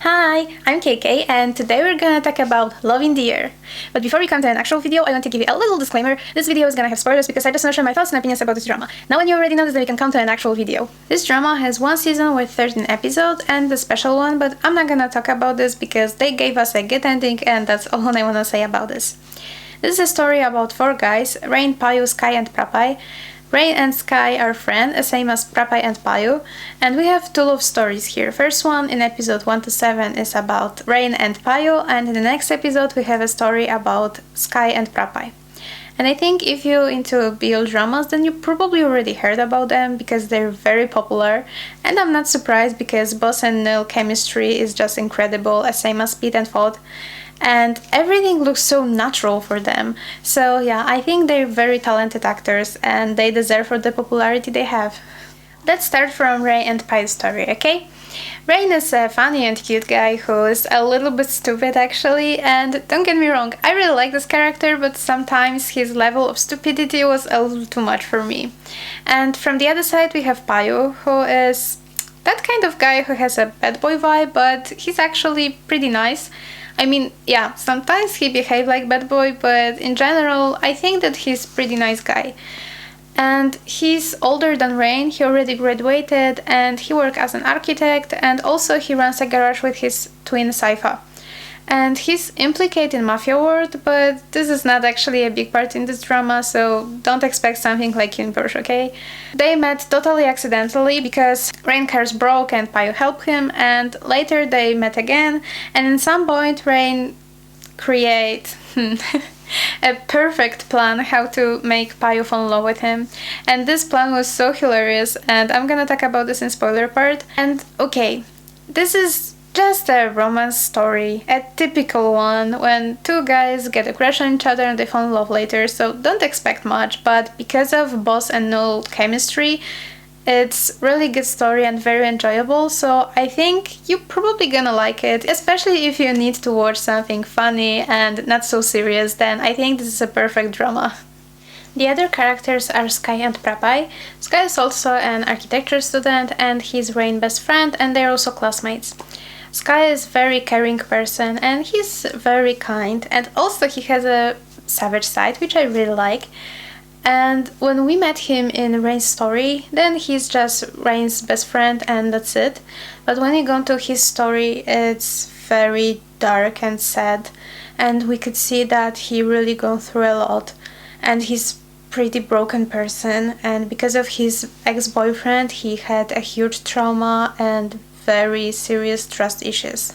Hi, I'm KK and today we're gonna talk about Love in the Air. But before we come to an actual video, I want to give you a little disclaimer. This video is gonna have spoilers because I just want to share my thoughts and opinions about this drama. Now when you already know this, then we can come to an actual video. This drama has one season with 13 episodes and a special one, but I'm not gonna talk about this because they gave us a good ending and that's all I wanna say about this. This is a story about four guys, Rain, Phayu, Sky and Prapai. Rain and Sky are friends, same as Prapai and Phayu, and we have two love stories here. First one in episode 1 to 7 is about Rain and Phayu, and in the next episode we have a story about Sky and Prapai. And I think if you're into BL dramas, then you probably already heard about them because they're very popular, and I'm not surprised because bossnoeul chemistry is just incredible, same as Speed and Thought. And everything looks so natural for them. So yeah, I think they're very talented actors and they deserve for the popularity they have. Let's start from Rain and Phayu's story, okay? Rain is a funny and cute guy who is a little bit stupid actually, and don't get me wrong, I really like this character, but sometimes his level of stupidity was a little too much for me. And from the other side we have Phayu, who is that kind of guy who has a bad boy vibe, but he's actually pretty nice. I mean, yeah, sometimes he behaves like bad boy, but in general, I think that he's pretty nice guy. And he's older than Rain, he already graduated, and he works as an architect, and also he runs a garage with his twin Saifah. And he's implicated in mafia world, but this is not actually a big part in this drama, so don't expect something like in Porsche, okay? They met totally accidentally because Rain car's broke and Phayu helped him, and later they met again, and in some point Rain create a perfect plan how to make Phayu fall in love with him. And this plan was so hilarious, and I'm gonna talk about this in spoiler part. And okay, this is just a romance story, a typical one when two guys get a crush on each other and they fall in love later, so don't expect much, but because of bossnoeul chemistry, it's really good story and very enjoyable, so I think you're probably gonna like it, especially if you need to watch something funny and not so serious, then I think this is a perfect drama. The other characters are Sky and Prapai. Sky is also an architecture student and he's Rain's best friend, and they're also classmates. Sky is very caring person and he's very kind, and also he has a savage side which I really like. And when we met him in Rain's story, then he's just Rain's best friend and that's it. But when you go into his story, it's very dark and sad, and we could see that he really gone through a lot and he's pretty broken person, and because of his ex-boyfriend he had a huge trauma and very serious trust issues.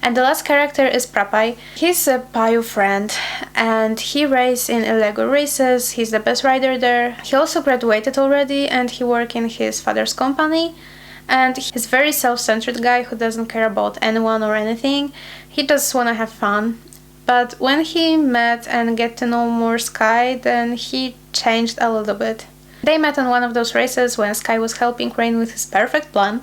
And the last character is Prapai. He's a Phayu friend and he races in illegal races, he's the best rider there. He also graduated already and he works in his father's company, and he's very self-centered guy who doesn't care about anyone or anything. He just wanna have fun. But when he met and get to know more Sky, then he changed a little bit. They met on one of those races when Sky was helping Rain with his perfect plan.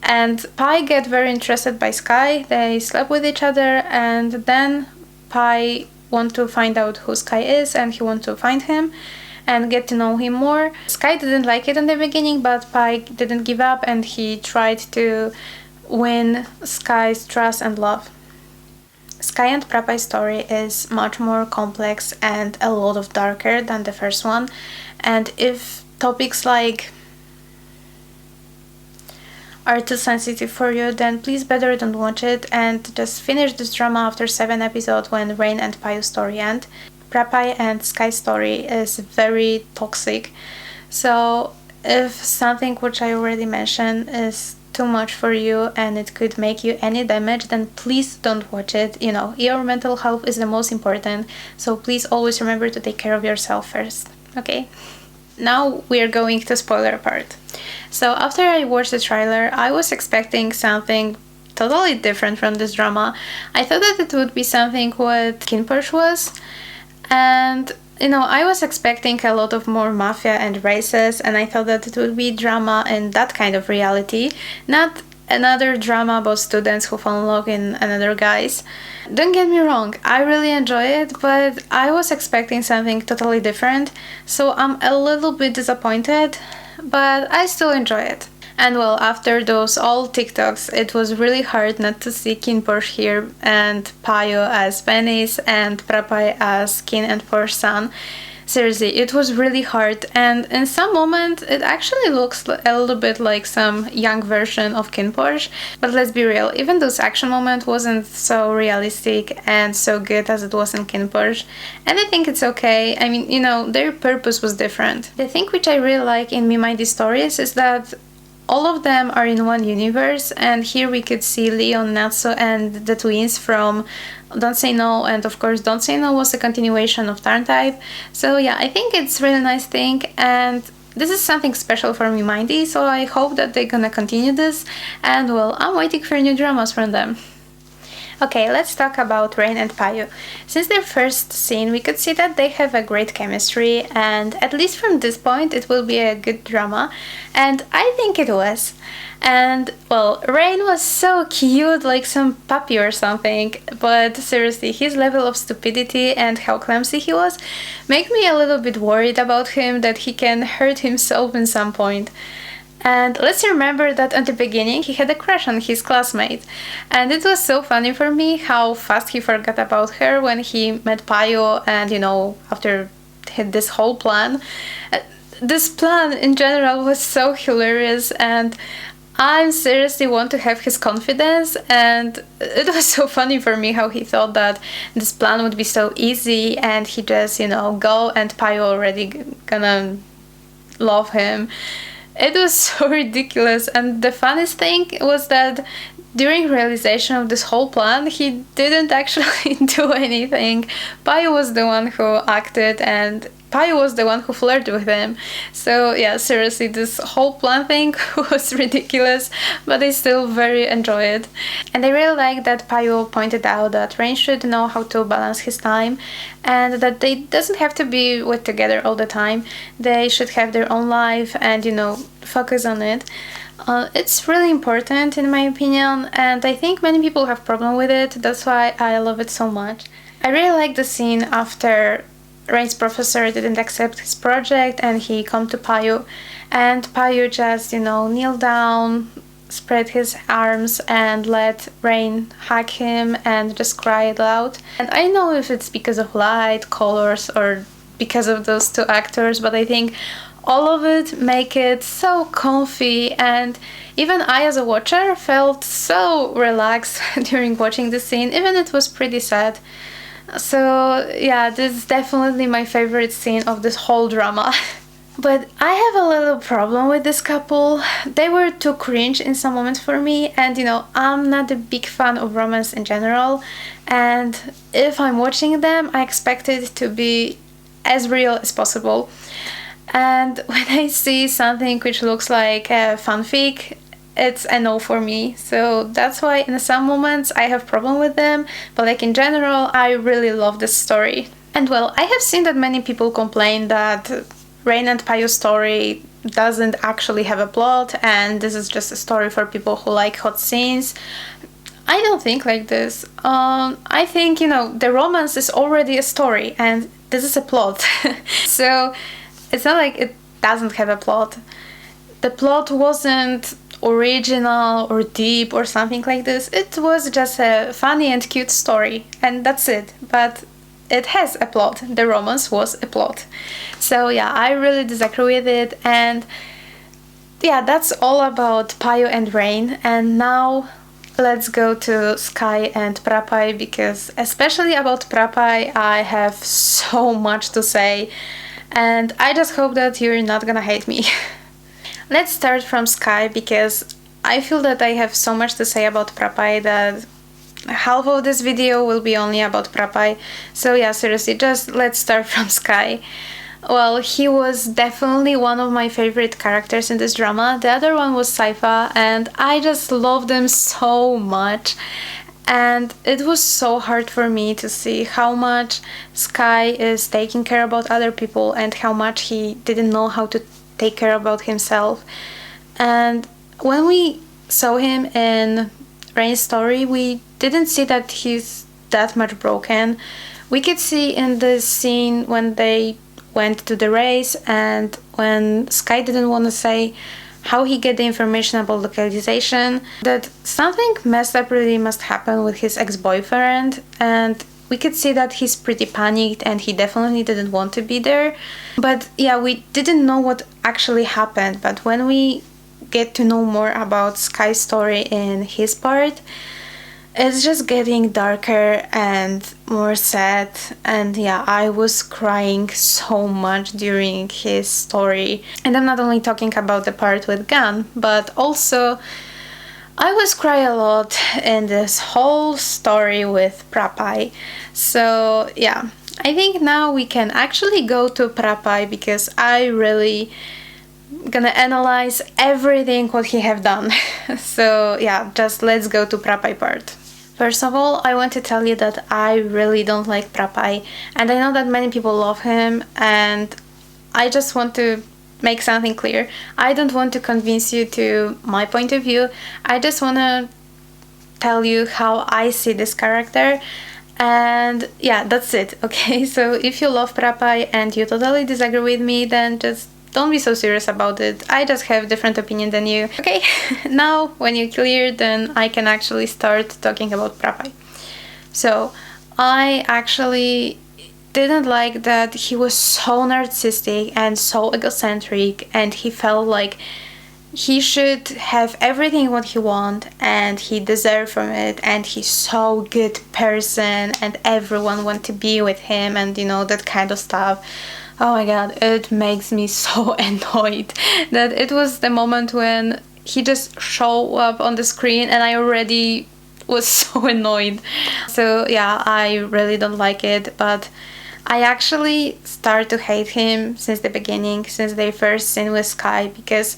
And Pai get very interested by Sky, they slept with each other, and then Pai want to find out who Sky is and he want to find him and get to know him more. Sky didn't like it in the beginning, but Pai didn't give up and he tried to win Sky's trust and love. Sky and Prapai's story is much more complex and a lot of darker than the first one, and if topics like are too sensitive for you, then please better don't watch it and just finish this drama after 7 episodes when Rain and Phayu's story end. Prapai and Sky's story is very toxic, so if something which I already mentioned is too much for you and it could make you any damage, then please don't watch it. You know, your mental health is the most important, so please always remember to take care of yourself first, okay? Now we are going to spoiler part. So after I watched the trailer, I was expecting something totally different from this drama. I thought that it would be something what Kinpursh was, and you know, I was expecting a lot of more mafia and races, and I thought that it would be drama in that kind of reality, not another drama about students who fall in love in another guys. Don't get me wrong, I really enjoy it, but I was expecting something totally different, so I'm a little bit disappointed, but I still enjoy it. And well, after those old TikToks, it was really hard not to see Kinporsche here and Phayu as Venice and Prapai as Kin and Porsche Sun. Seriously, it was really hard, and in some moments it actually looks a little bit like some young version of Kinporsche, but let's be real, even those action moments wasn't so realistic and so good as it was in Kinporsche, and I think it's okay. I mean, you know, their purpose was different. The thing which I really like in MeMindY stories is that all of them are in one universe, and here we could see Leon, Natsu, and the twins from Don't Say No, and of course Don't Say No was a continuation of Turn Type. So yeah, I think it's really nice thing, and this is something special for MeMindY, so I hope that they're gonna continue this, and well, I'm waiting for new dramas from them. Okay, let's talk about Rain and Phayu. Since their first scene, we could see that they have a great chemistry, and at least from this point it will be a good drama, and I think it was. And well, Rain was so cute, like some puppy or something, but seriously, his level of stupidity and how clumsy he was make me a little bit worried about him, that he can hurt himself in some point. And let's remember that at the beginning he had a crush on his classmate, and it was so funny for me how fast he forgot about her when he met Phayu, and you know, after this whole plan. This plan in general was so hilarious, and I seriously want to have his confidence, and it was so funny for me how he thought that this plan would be so easy and he just, you know, go and Phayu already gonna love him. It was so ridiculous, and the funniest thing was that during realization of this whole plan, he didn't actually do anything. Phayu was the one who acted, and Phayu was the one who flirted with him. So yeah, seriously, this whole plan thing was ridiculous, but I still very enjoy it. And I really like that Phayu pointed out that Rain should know how to balance his time, and that they doesn't have to be with together all the time. They should have their own life and, you know, focus on it. It's really important in my opinion, and I think many people have problem with it. That's why I love it so much. I really like the scene after Rain's professor didn't accept his project and he come to Phayu, and Phayu just, you know, kneel down, spread his arms and let Rain hug him and just cry loud. And I know if it's because of light, colors, or because of those two actors, but I think all of it make it so comfy, and even I as a watcher felt so relaxed during watching the scene, even it was pretty sad. So yeah, this is definitely my favorite scene of this whole drama. But I have a little problem with this couple. They were too cringe in some moments for me, and you know, I'm not a big fan of romance in general, and if I'm watching them, I expect it to be as real as possible. And when I see something which looks like a fanfic, it's a no for me. So that's why in some moments I have problem with them, but like in general, I really love this story. And well, I have seen that many people complain that Rain and Phayu's story doesn't actually have a plot, and this is just a story for people who like hot scenes. I don't think like this. I think, you know, the romance is already a story, and this is a plot. So it's not like it doesn't have a plot. The plot wasn't original or deep or something like this. It was just a funny and cute story, and that's it. But it has a plot. The romance was a plot. So yeah, I really disagree with it, and yeah, that's all about Phayu and Rain. And now let's go to Sky and Prapai, because especially about Prapai I have so much to say, and I just hope that you're not gonna hate me. Let's start from Sky, because I feel that I have so much to say about Prapai that half of this video will be only about Prapai. So yeah, seriously, just let's start from Sky. Well, he was definitely one of my favorite characters in this drama. The other one was Saifah, and I just love them so much. And it was so hard for me to see how much Sky is taking care about other people and how much he didn't know how to take care about himself. And when we saw him in Rain's story, we didn't see that he's that much broken. We could see in this scene when they went to the race, and when Sky didn't want to say how he get the information about localization, that something messed up really must happen with his ex-boyfriend, and we could see that he's pretty panicked and he definitely didn't want to be there. But yeah, we didn't know what actually happened, but when we get to know more about Sky's story in his part, it's just getting darker and more sad. And yeah, I was crying so much during his story. And I'm not only talking about the part with Gun, but also I was crying a lot in this whole story with Prapai. So yeah, I think now we can actually go to Prapai, because I really gonna analyze everything what he have done. So yeah, just let's go to Prapai part. First of all, I want to tell you that I really don't like Prapai, and I know that many people love him, and I just want to make something clear. I don't want to convince you to my point of view. I just want to tell you how I see this character, and yeah, that's it, okay? So if you love Prapai and you totally disagree with me, then just don't be so serious about it. I just have different opinion than you. Okay, now when you're clear, then I can actually start talking about Prapai. So I actually didn't like that he was so narcissistic and so egocentric, and he felt like he should have everything what he want and he deserved from it, and he's so good person and everyone want to be with him, and you know, that kind of stuff. Oh my god, it makes me so annoyed that it was the moment when he just showed up on the screen and I already was so annoyed. So yeah, I really don't like it, but I actually start to hate him since the beginning, since they first seen with Sky, because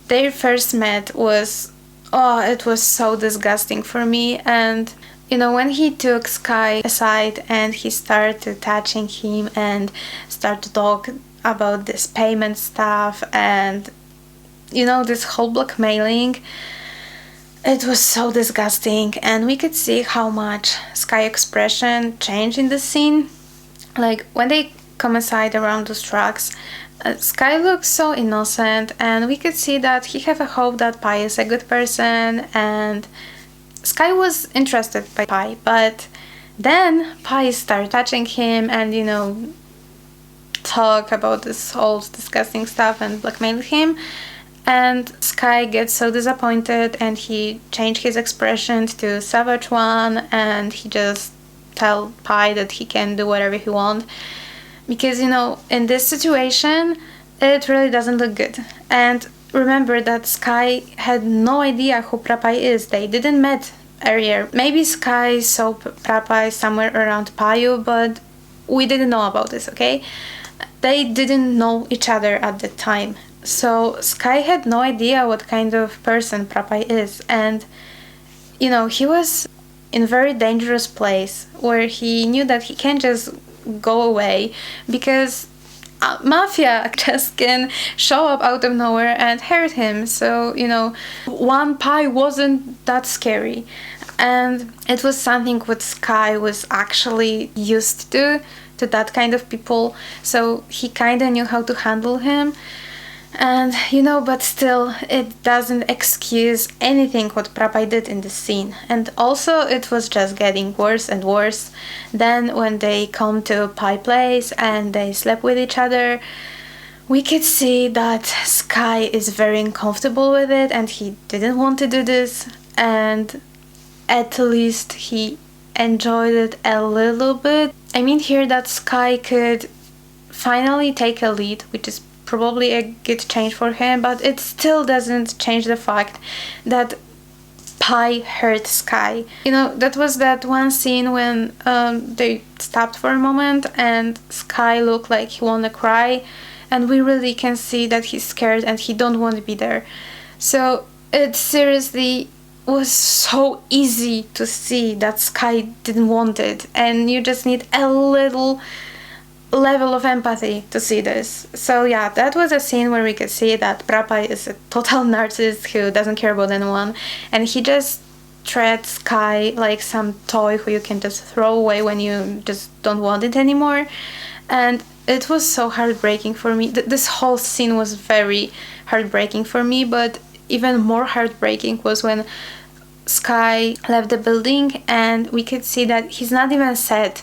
their first met was, oh, it was so disgusting for me. And you know, when he took Sky aside and he started touching him and started to talk about this payment stuff and, you know, this whole blackmailing, it was so disgusting. And we could see how much Sky expression changed in the scene. Like, when they come aside around those trucks, Sky looks so innocent, and we could see that he have a hope that Pai is a good person, and Sky was interested by Pai, but then Pai started touching him and, you know, talk about this whole disgusting stuff and blackmail him, and Sky gets so disappointed and he changed his expression to savage one, and he just tell Pai that he can do whatever he wants, because, you know, in this situation it really doesn't look good. And remember that Sky had no idea who Prapai is. They didn't met earlier. Maybe Sky saw Prapai somewhere around Phayu, but we didn't know about this, okay? They didn't know each other at the time. So Sky had no idea what kind of person Prapai is, and, you know, he was in a very dangerous place where he knew that he can't just go away, because mafia just can show up out of nowhere and hurt him. So, you know, one Pai wasn't that scary, and it was something what Sky was actually used to that kind of people, so he kind of knew how to handle him. And, you know, but still, it doesn't excuse anything what Prapai did in the scene. And also, it was just getting worse and worse. Then, when they come to Pai place and they slept with each other, we could see that Sky is very uncomfortable with it and he didn't want to do this. And at least he enjoyed it a little bit. I mean here that Sky could finally take a lead, which is probably a good change for him, but it still doesn't change the fact that Pai hurt Sky. You know, that was that one scene when they stopped for a moment and Sky looked like he wanna cry, and we really can see that he's scared and he don't want to be there. So it seriously was so easy to see that Sky didn't want it, and you just need a little level of empathy to see this. So yeah, that was a scene where we could see that Prapai is a total narcissist who doesn't care about anyone, and he just treats Sky like some toy who you can just throw away when you just don't want it anymore. And it was so heartbreaking for me. This whole scene was very heartbreaking for me, but even more heartbreaking was when Sky left the building and we could see that he's not even sad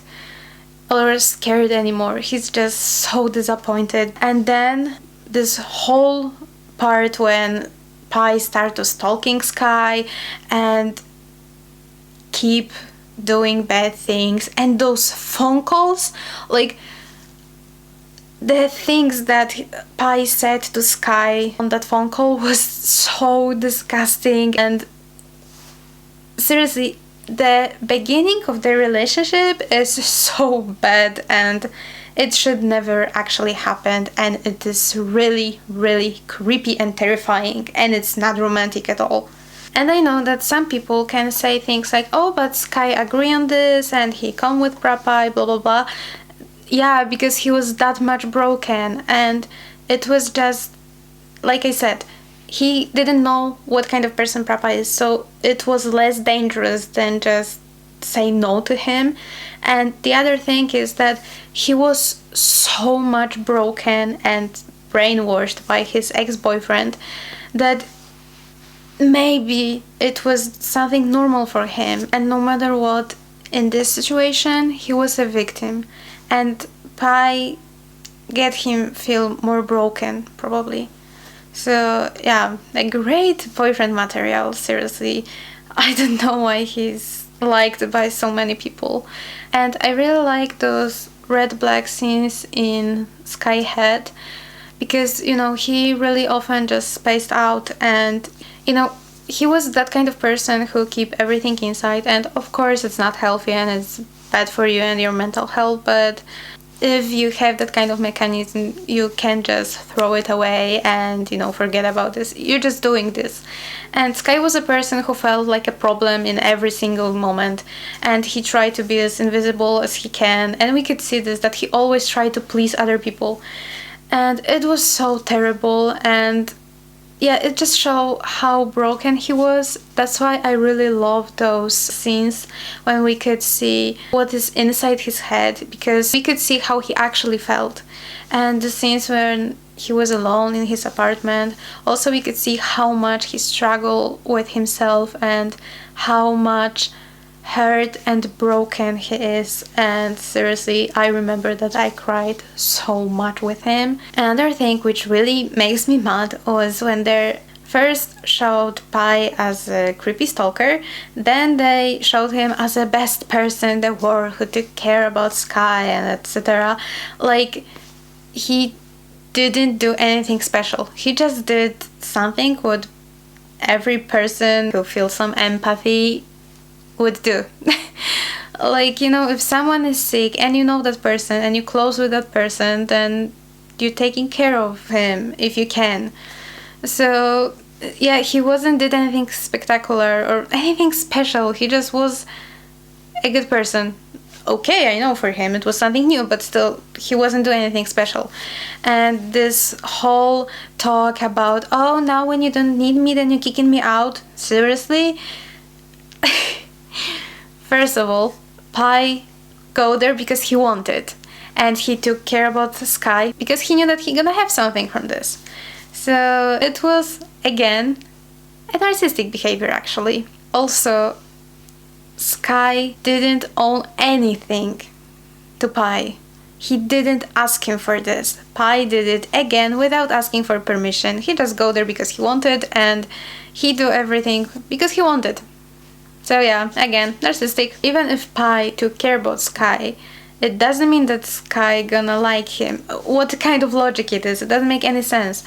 or scared anymore. He's just so disappointed. And then this whole part when Pai started stalking Sky and keep doing bad things, and those phone calls, like the things that Pai said to Sky on that phone call was so disgusting. And seriously, the beginning of their relationship is so bad and it should never actually happen, and it is really, really creepy and terrifying, and it's not romantic at all. And I know that some people can say things like, oh, but Sky agree on this and he come with Prapai, blah blah blah. Yeah, because he was that much broken, and it was just, like I said, he didn't know what kind of person Prapai is, so it was less dangerous than just say no to him. And the other thing is that he was so much broken and brainwashed by his ex-boyfriend that maybe it was something normal for him, and no matter what, in this situation he was a victim, and Pai get him feel more broken probably. So yeah, a great boyfriend material, seriously. I don't know why he's liked by so many people. And I really like those red black scenes in Sky Head, because you know, he really often just spaced out, and you know, he was that kind of person who keep everything inside, and of course it's not healthy and it's bad for you and your mental health, but if you have that kind of mechanism, you can just throw it away and, you know, forget about this. You're just doing this. And Sky was a person who felt like a problem in every single moment, and he tried to be as invisible as he can, and we could see this, that he always tried to please other people, and it was so terrible. And yeah, it just showed how broken he was. That's why I really love those scenes when we could see what is inside his head, because we could see how he actually felt. And the scenes when he was alone in his apartment, also we could see how much he struggled with himself and how much hurt and broken he is. And seriously, I remember that I cried so much with him. Another thing which really makes me mad was when they first showed Pai as a creepy stalker, then they showed him as the best person in the world who took care about Sky and etc. Like, he didn't do anything special. He just did something what every person who feels some empathy would do. Like, you know, if someone is sick and you know that person and you're close with that person, then you're taking care of him if you can. So yeah, he wasn't did anything spectacular or anything special. He just was a good person. Okay, I know for him it was something new, but still, he wasn't doing anything special. And this whole talk about, oh, now when you don't need me, then you're kicking me out. Seriously? First of all, Pai go there because he wanted, and he took care about the Sky because he knew that he gonna have something from this. So it was, again, a narcissistic behavior actually. Also, Sky didn't own anything to Pai. He didn't ask him for this. Pai did it again without asking for permission. He just go there because he wanted, and he do everything because he wanted. So yeah, again, narcissistic. Even if Pai took care about Sky, it doesn't mean that Sky gonna like him. What kind of logic it is? It doesn't make any sense.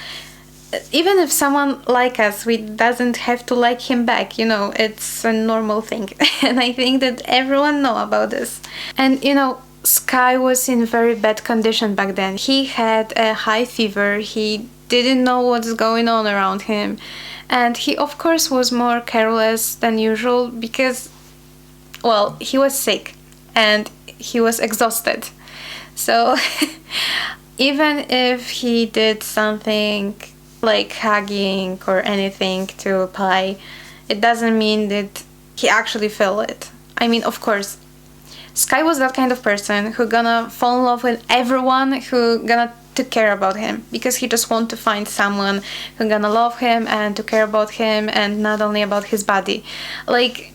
Even if someone like us, we doesn't have to like him back, you know, it's a normal thing. And I think that everyone know about this. And you know, Sky was in very bad condition back then. He had a high fever, he didn't know what's going on around him. And he, of course, was more careless than usual because, well, he was sick and he was exhausted. So even if he did something like hugging or anything to Pai, it doesn't mean that he actually felt it. I mean, of course, Sky was that kind of person who gonna fall in love with everyone who gonna to care about him, because he just want to find someone who gonna love him and to care about him, and not only about his body. Like,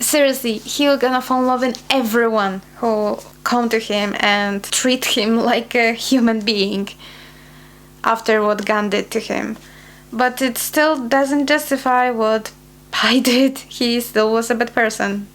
seriously, he gonna fall in love with everyone who come to him and treat him like a human being after what Gun did to him. But it still doesn't justify what Pai did. He still was a bad person.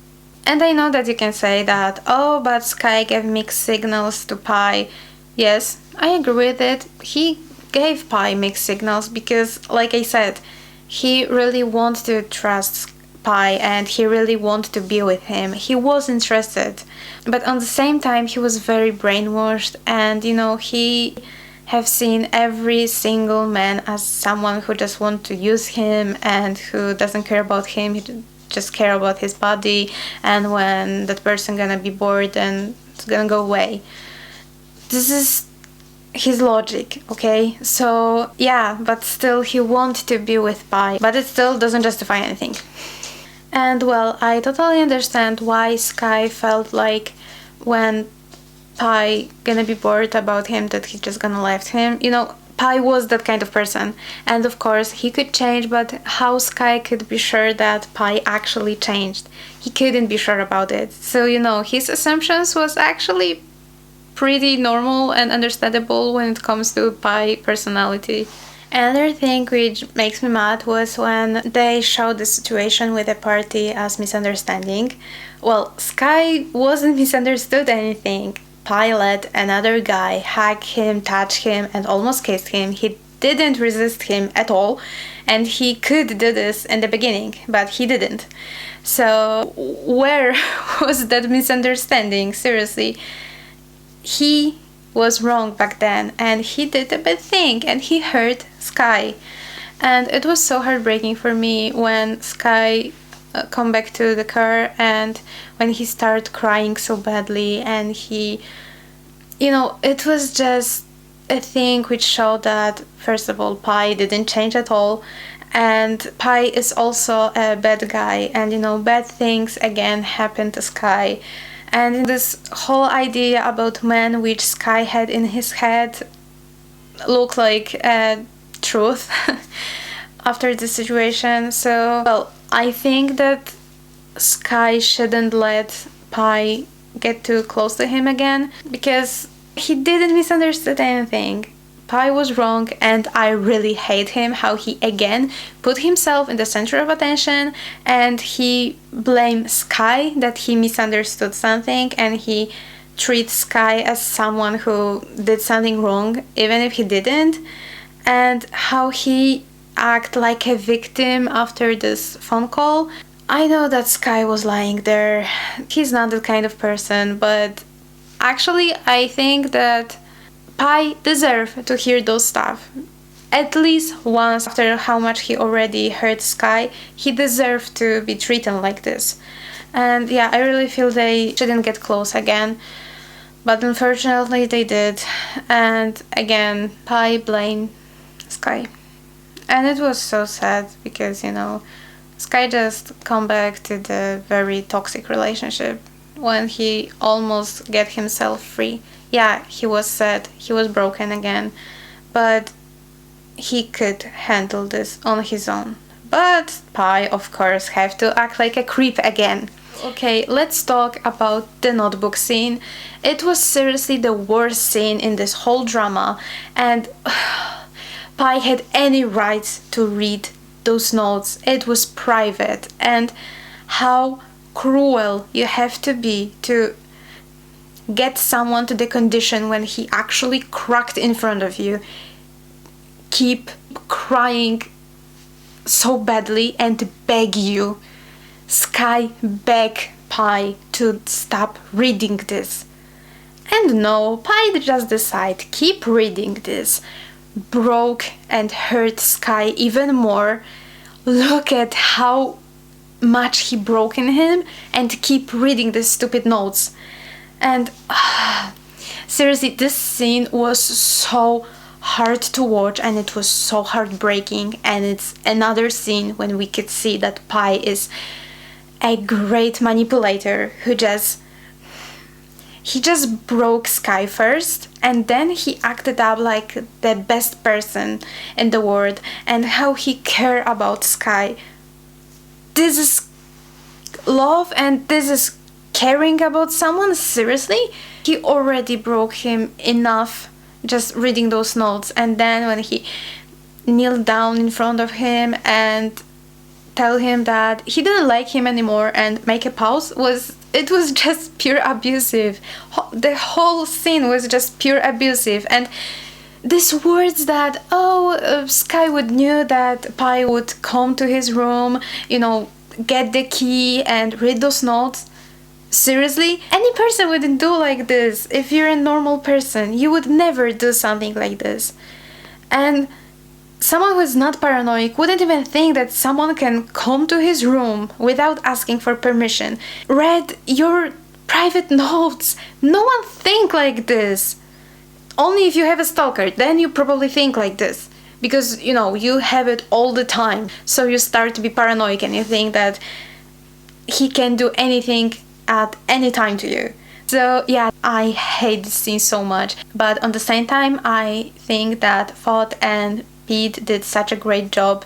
And I know that you can say that, oh, but Sky gave mixed signals to Pai. Yes, I agree with it. He gave Pai mixed signals because, like I said, he really wants to trust Pai and he really wanted to be with him. He was interested. But on the same time, he was very brainwashed, and, he have seen every single man as someone who just wants to use him and who doesn't care about him. He just care about his body, and when that person gonna be bored, and it's gonna go away. This is his logic, okay? So yeah, but still he wants to be with Pai, but it still doesn't justify anything. And well, I totally understand why Sky felt like when Pai gonna be bored about him that he's just gonna left him. Pai was that kind of person, and of course he could change, but how Sky could be sure that Pai actually changed? He couldn't be sure about it. So his assumptions was actually pretty normal and understandable when it comes to Pai personality. Another thing which makes me mad was when they showed the situation with the party as misunderstanding. Well, Sky wasn't misunderstood anything. Pai let another guy hug him, touch him, and almost kissed him. He didn't resist him at all, and he could do this in the beginning, but he didn't. So where was that misunderstanding? Seriously, he was wrong back then, and he did a bad thing, and he hurt Sky. And it was so heartbreaking for me when Sky come back to the car, and when he started crying so badly, and he, it was just a thing which showed that, first of all, Pai didn't change at all, and Pai is also a bad guy, and bad things again happened to Sky. And this whole idea about men which Sky had in his head looked like truth after the situation. So, well, I think that Sky shouldn't let Pai get too close to him again, because he didn't misunderstand anything. Pai was wrong, and I really hate him how he again put himself in the center of attention, and he blamed Sky that he misunderstood something, and he treats Sky as someone who did something wrong even if he didn't, and how he act like a victim after this phone call. I know that Sky was lying there. He's not that kind of person, but actually I think that Pai deserved to hear those stuff. At least once, after how much he already hurt Sky, he deserved to be treated like this. And yeah, I really feel they shouldn't get close again. But unfortunately they did. And again, Pai blamed Sky. And it was so sad because, Sky just come back to the very toxic relationship when he almost get himself free. Yeah, he was sad, he was broken again, but he could handle this on his own. But Pai, of course, have to act like a creep again. Okay, let's talk about the notebook scene. It was seriously the worst scene in this whole drama, and Pai had any right to read those notes. It was private, and how cruel you have to be to get someone to the condition when he actually cracked in front of you, keep crying so badly and beg you. Sky beg Pai to stop reading this. And no, Pai just decide keep reading this. Broke and hurt Sky even more. Look at how much he broke in him, and keep reading these stupid notes. And seriously, this scene was so hard to watch, and it was so heartbreaking. And it's another scene when we could see that Pai is a great manipulator who just he just broke Sky first, and then he acted up like the best person in the world, and how he cared about Sky. This is love, and this is caring about someone. Seriously? He already broke him enough just reading those notes, and then when he kneeled down in front of him and tell him that he didn't like him anymore and make a pause, it was just pure abusive. The whole scene was just pure abusive. And these words that Sky would knew that Pai would come to his room, get the key and read those notes. Seriously? Any person wouldn't do like this. If you're a normal person, you would never do something like this. And someone who is not paranoid wouldn't even think that someone can come to his room without asking for permission, read your private notes. No one think like this. Only if you have a stalker, then you probably think like this. Because, you have it all the time. So you start to be paranoid and you think that he can do anything at any time to you. So yeah, I hate this scene so much. But on the same time, I think that Thought and Pete did such a great job,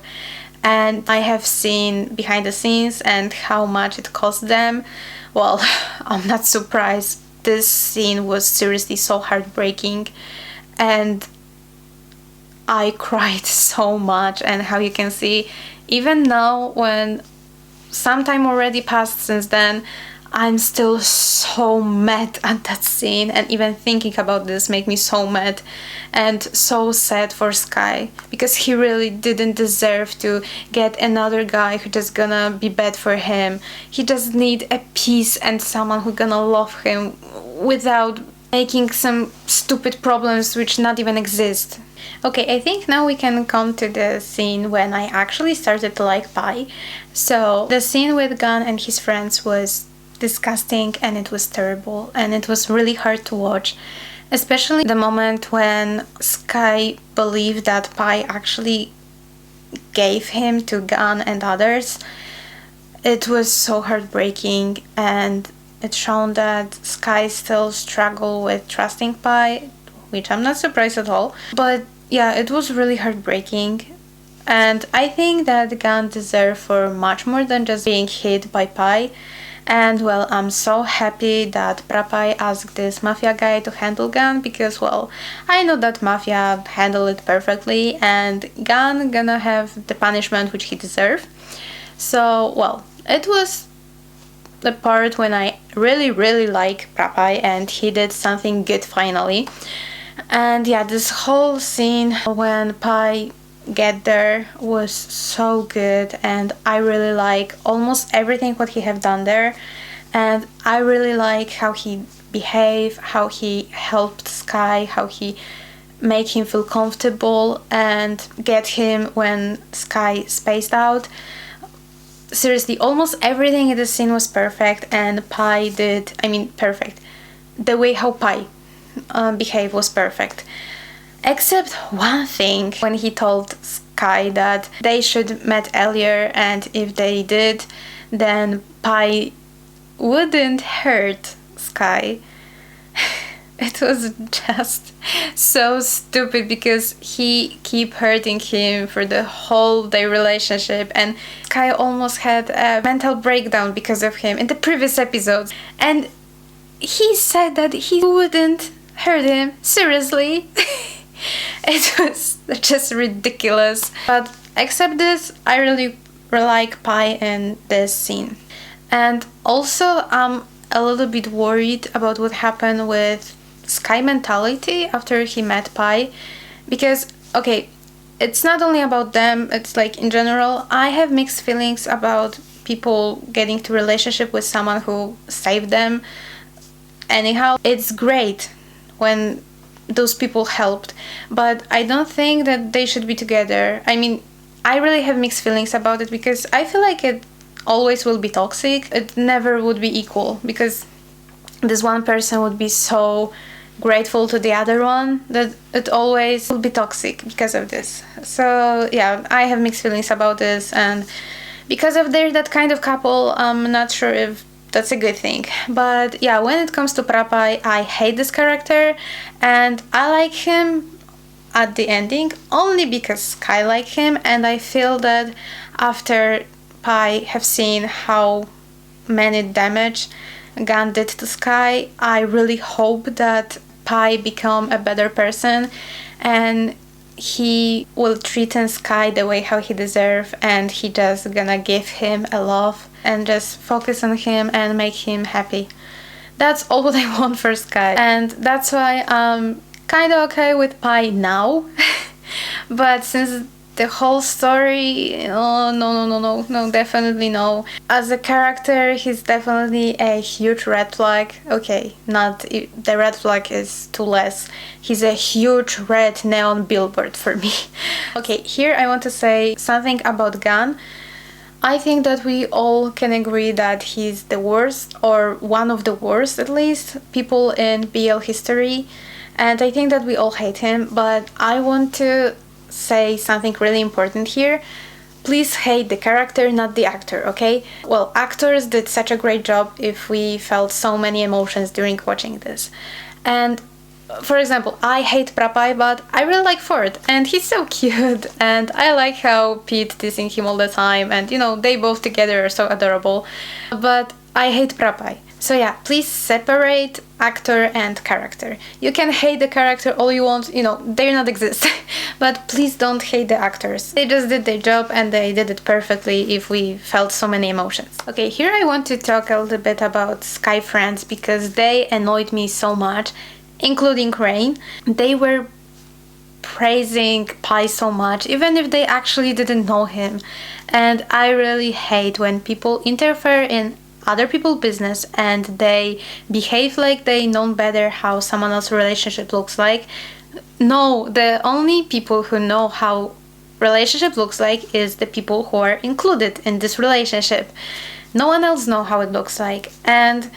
and I have seen behind the scenes and how much it cost them. Well, I'm not surprised. This scene was seriously so heartbreaking, and I cried so much. And how you can see, even now when some time already passed since then, I'm still so mad at that scene, and even thinking about this make me so mad and so sad for Sky, because he really didn't deserve to get another guy who just gonna be bad for him. He just need a peace and someone who gonna love him without making some stupid problems which not even exist. Okay, I think now we can come to the scene when I actually started to like Pai. So the scene with Gun and his friends was disgusting, and it was terrible, and it was really hard to watch, especially the moment when Sky believed that Pai actually gave him to Gun and others. It was so heartbreaking, and it showed that Sky still struggle with trusting Pai, which I'm not surprised at all. But yeah, it was really heartbreaking, and I think that Gun deserved for much more than just being hit by Pai. And well, I'm so happy that Prapai asked this mafia guy to handle Gun, because well, I know that mafia handled it perfectly, and Gun gonna have the punishment which he deserved. So well, it was the part when I really like Prapai, and he did something good finally. And yeah, this whole scene when Pai get there was so good, and I really like almost everything what he have done there, and I really like how he behaved, how he helped Sky, how he make him feel comfortable and get him when Sky spaced out. Seriously, almost everything in the scene was perfect, and Pai did, perfect. The way how Pai behaved was perfect. Except one thing, when he told Sky that they should met earlier, and if they did, then Pai wouldn't hurt Sky. It was just so stupid, because he keep hurting him for the whole their relationship, and Sky almost had a mental breakdown because of him in the previous episodes, and he said that he wouldn't hurt him. Seriously? It was just ridiculous. But except this, I really like Pai in this scene. And also, I'm a little bit worried about what happened with Sky mentality after he met Pai, because okay, it's not only about them, it's like in general. I have mixed feelings about people getting to relationship with someone who saved them. Anyhow, it's great when those people helped, but I don't think that they should be together. I really have mixed feelings about it, because I feel like it always will be toxic. It never would be equal, because this one person would be so grateful to the other one that it always will be toxic because of this. So yeah, I have mixed feelings about this, and because of they're that kind of couple, I'm not sure if that's a good thing. But yeah, when it comes to Prapai, I hate this character, and I like him at the ending only because Sky liked him, and I feel that after Pai have seen how many damage Gun did to Sky, I really hope that Pai become a better person and he will treat Sky the way how he deserve, and he just gonna give him a love and just focus on him and make him happy. That's all what I want for Sky, and that's why I'm kind of okay with Pai now. But since the whole story, oh, no, definitely no. As a character, he's definitely a huge red flag. Okay, not the red flag is too less. He's a huge red neon billboard for me. Okay, here I want to say something about Gun. I think that we all can agree that he's the worst, or one of the worst at least, people in BL history. And I think that we all hate him, but I want to say something really important here. Please hate the character, not the actor, okay? Well, actors did such a great job if we felt so many emotions during watching this. And for example, I hate Prapai, but I really like Ford, and he's so cute, and I like how Pete teasing him all the time, and you know, they both together are so adorable. But I hate Prapai. So yeah, please separate actor and character. You can hate the character all you want, you know, they not exist. But please don't hate the actors. They just did their job and they did it perfectly if we felt so many emotions. Okay, here I want to talk a little bit about Sky friends because they annoyed me so much, including Rain. They were praising Pai so much, even if they actually didn't know him. And I really hate when people interfere in other people's business and they behave like they know better how someone else's relationship looks like. No, the only people who know how relationship looks like is the people who are included in this relationship. No one else know how it looks like. And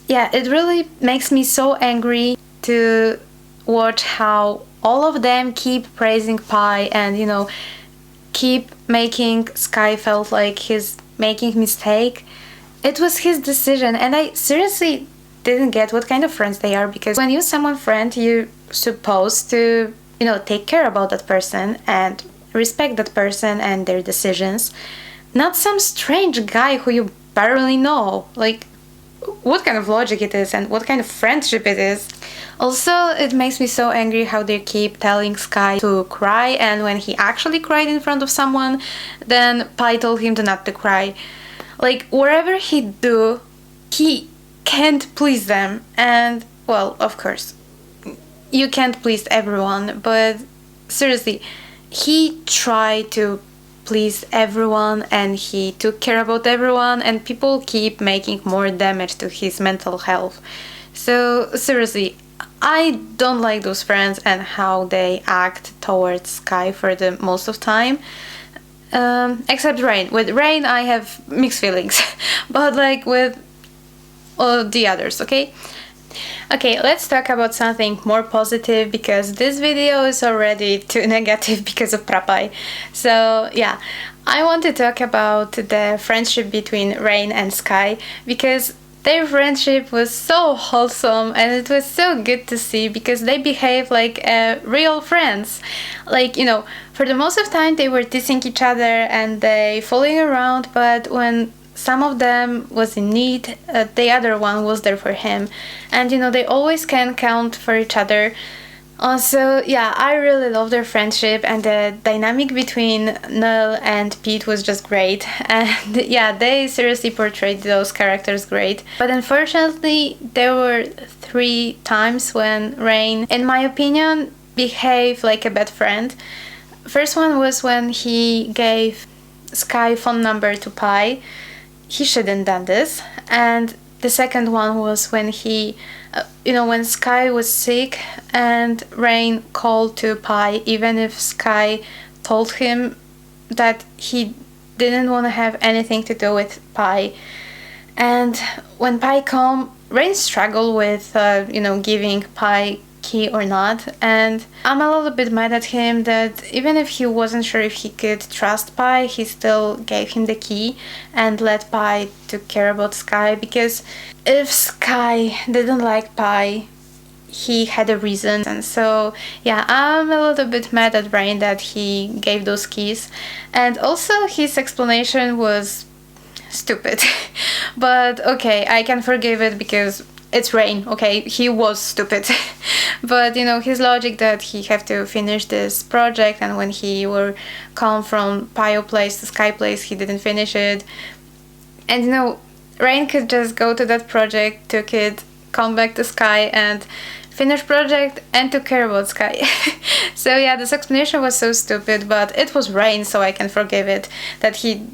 yeah, it really makes me so angry to watch how all of them keep praising Pai and, you know, keep making Sky felt like he's making mistake. It was his decision, and I seriously didn't get what kind of friends they are, because when you're someone friend, you're supposed to, you know, take care about that person and respect that person and their decisions, not some strange guy who you barely know. Like, what kind of logic it is and what kind of friendship it is. Also, it makes me so angry how they keep telling Sky to cry, and when he actually cried in front of someone, then Pai told him to not to cry. Like, whatever he do, he can't please them. And, well, of course, you can't please everyone, but seriously, he tried to please everyone and he took care about everyone, and people keep making more damage to his mental health. So, seriously, I don't like those friends and how they act towards Sky for the most of time. Except Rain. With Rain, I have mixed feelings, but like with the others, okay? Okay, let's talk about something more positive because this video is already too negative because of Prapai. So yeah, I want to talk about the friendship between Rain and Sky because their friendship was so wholesome and it was so good to see because they behave like real friends. Like, you know, for the most of the time they were teasing each other and they fooling around, but when some of them was in need, the other one was there for him. And, you know, they always can count for each other. Also, yeah, I really love their friendship and the dynamic between Noel and Pete was just great. And yeah, they seriously portrayed those characters great. But unfortunately, there were 3 times when Rain, in my opinion, behaved like a bad friend. First one was when he gave Sky phone number to Pai. He shouldn't done this. And the second one was when he, when Sky was sick and Rain called to Pai, even if Sky told him that he didn't want to have anything to do with Pai. And when Pai come, Rain struggled with, giving Pai key or not. And I'm a little bit mad at him that even if he wasn't sure if he could trust Pai, he still gave him the key and let Pai to care about Sky, because if Sky didn't like Pai, he had a reason. And so yeah, I'm a little bit mad at Rain that he gave those keys. And also his explanation was stupid. But okay, I can forgive it because it's Rain, okay? He was stupid. But you know, his logic that he have to finish this project, and when he will come from Phayu place to Sky place, he didn't finish it. And you know, Rain could just go to that project, took it, come back to Sky and finish project and took care about Sky. So yeah, this explanation was so stupid, but it was Rain, so I can forgive it, that he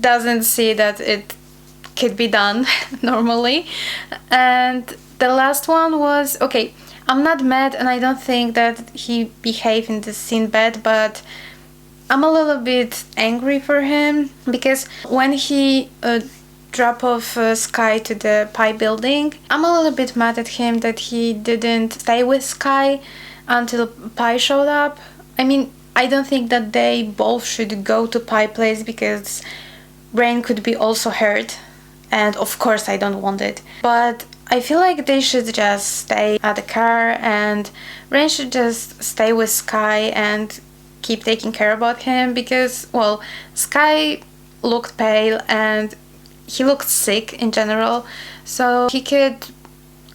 doesn't see that it could be done normally. And the last one was, okay, I'm not mad and I don't think that he behaved in this scene bad, but I'm a little bit angry for him, because when he drop off Sky to the Pai building, I'm a little bit mad at him that he didn't stay with Sky until Pai showed up. I mean, I don't think that they both should go to Pai place, because Rain could be also hurt, and of course I don't want it. But I feel like they should just stay at the car, and Rain should just stay with Sky and keep taking care about him, because, well, Sky looked pale and he looked sick in general, so he could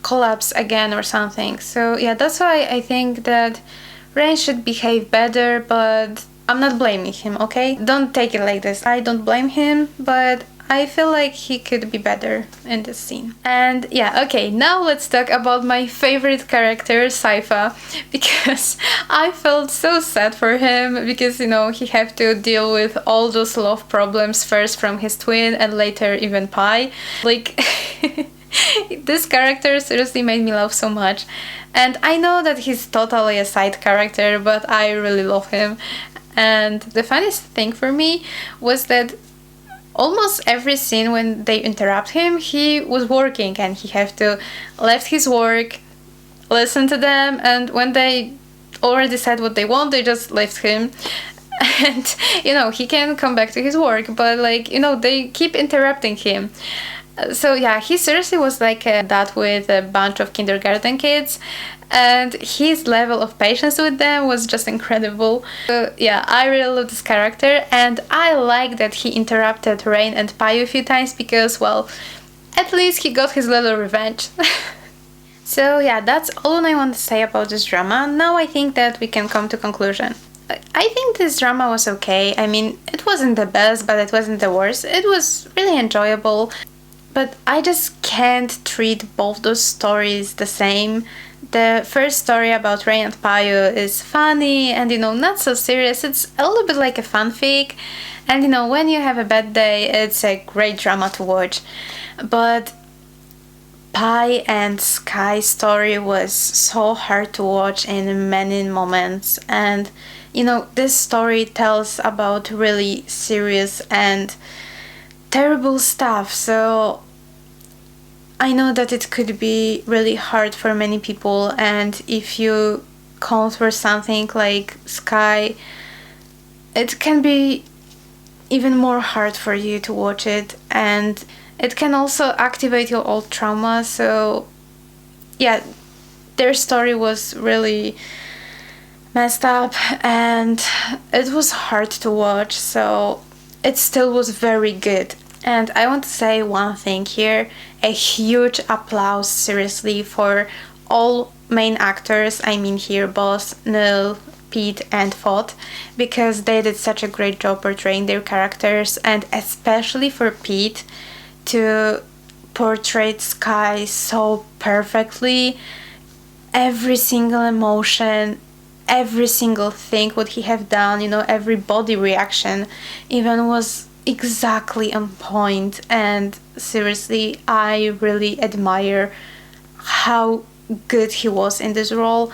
collapse again or something. So yeah, that's why I think that Rain should behave better, but I'm not blaming him, okay? Don't take it like this. I don't blame him, but I feel like he could be better in this scene. And yeah, okay, now let's talk about my favorite character, Saifah, because I felt so sad for him, because, you know, he had to deal with all those love problems, first from his twin and later even Pai. Like, this character seriously made me laugh so much. And I know that he's totally a side character, but I really love him. And the funniest thing for me was that almost every scene when they interrupt him, he was working and he had to left his work, listen to them, and when they already said what they want, they just left him. And you know, he can come back to his work, but like, you know, they keep interrupting him. So yeah, he seriously was like that with a bunch of kindergarten kids, and his level of patience with them was just incredible. So yeah, I really love this character, and I like that he interrupted Rain and Phayu a few times, because, well, at least he got his little revenge. So yeah, that's all I want to say about this drama. Now I think that we can come to conclusion. I think this drama was okay. I mean, it wasn't the best, but it wasn't the worst. It was really enjoyable. But I just can't treat both those stories the same. The first story about Rain and Phayu is funny and, you know, not so serious. It's a little bit like a fanfic. And, you know, when you have a bad day, it's a great drama to watch. But Pai and Sky story was so hard to watch in many moments. And, you know, this story tells about really serious and terrible stuff, so I know that it could be really hard for many people, and if you come for something like Sky, it can be even more hard for you to watch it, and it can also activate your old trauma. So yeah, their story was really messed up and it was hard to watch, so it still was very good. And I want to say one thing here, a huge applause seriously for all main actors, I mean here bossnoeul, Pete and Fot, because they did such a great job portraying their characters, and especially for Pete to portray Sky so perfectly. Every single emotion, every single thing what he have done, you know, every body reaction even was exactly on point. And seriously, I really admire how good he was in this role.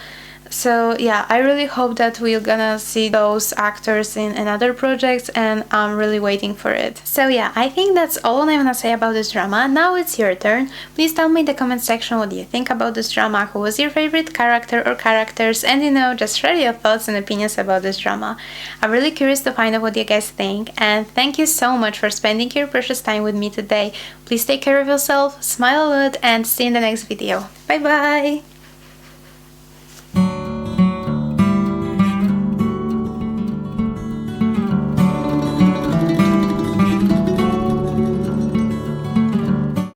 So yeah, I really hope that we're gonna see those actors in another projects, and I'm really waiting for it. So yeah, I think that's all I wanna say about this drama. Now it's your turn. Please tell me in the comment section what you think about this drama, who was your favorite character or characters, and just share your thoughts and opinions about this drama. I'm really curious to find out what you guys think, and thank you so much for spending your precious time with me today. Please take care of yourself, smile a lot, and see you in the next video. Bye bye!